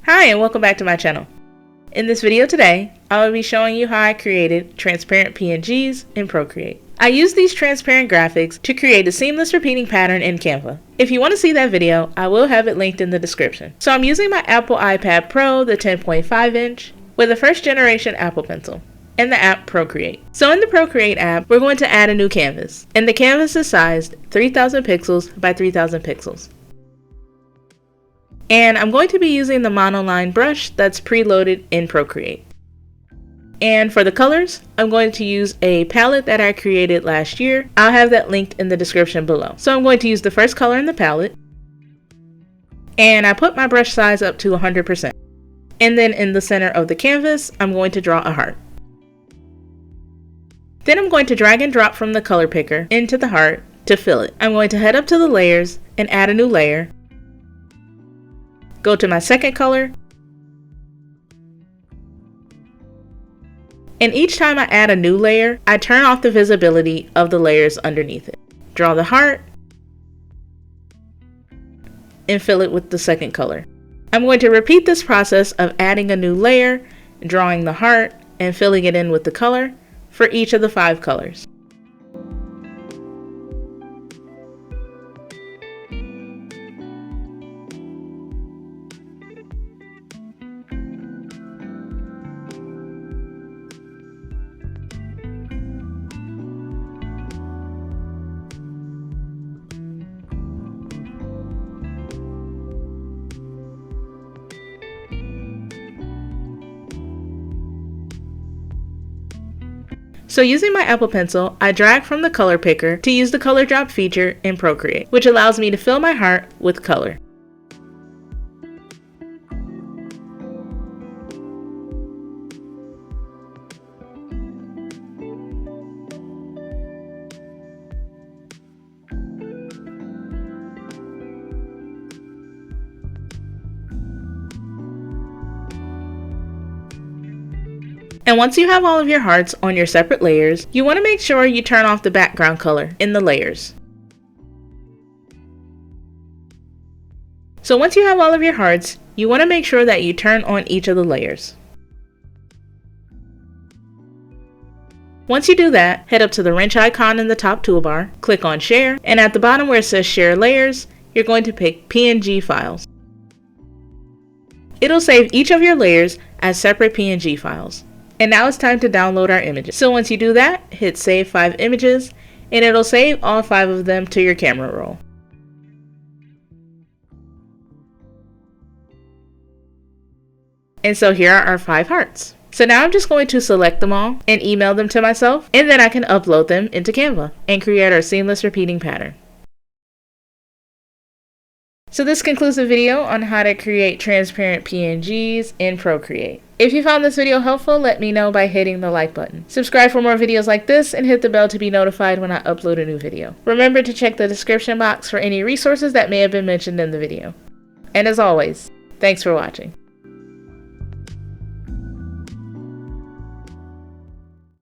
Hi and welcome back to my channel. In this video today, I will be showing you how I created transparent PNGs in Procreate. I used these transparent graphics to create a seamless repeating pattern in Canva. If you want to see that video, I will have it linked in the description. So I'm using my Apple iPad Pro, the 10.5 inch, with a first generation Apple Pencil, and the app Procreate. So in the Procreate app, we're going to add a new canvas, and the canvas is sized 3000 pixels by 3000 pixels. And I'm going to be using the monoline brush that's preloaded in Procreate. And for the colors, I'm going to use a palette that I created last year. I'll have that linked in the description below. So I'm going to use the first color in the palette, and I put my brush size up to 100%. And then in the center of the canvas, I'm going to draw a heart. Then I'm going to drag and drop from the color picker into the heart to fill it. I'm going to head up to the layers and add a new layer. Go to my second color, and each time I add a new layer, I turn off the visibility of the layers underneath it. Draw the heart, and fill it with the second color. I'm going to repeat this process of adding a new layer, drawing the heart, and filling it in with the color for each of the 5 colors. So using my Apple Pencil, I drag from the color picker to use the color drop feature in Procreate, which allows me to fill my heart with color. And once you have all of your hearts on your separate layers, you want to make sure you turn off the background color in the layers. So once you have all of your hearts, you want to make sure that you turn on each of the layers. Once you do that, head up to the wrench icon in the top toolbar, click on Share, and at the bottom where it says Share Layers, you're going to pick PNG files. It'll save each of your layers as separate PNG files. And now it's time to download our images. So once you do that, hit Save 5 Images, and it'll save all 5 of them to your camera roll. And so here are our 5 hearts. So now I'm just going to select them all and email them to myself, and then I can upload them into Canva and create our seamless repeating pattern. So this concludes the video on how to create transparent PNGs in Procreate. If you found this video helpful, let me know by hitting the like button. Subscribe for more videos like this and hit the bell to be notified when I upload a new video. Remember to check the description box for any resources that may have been mentioned in the video. And as always, thanks for watching.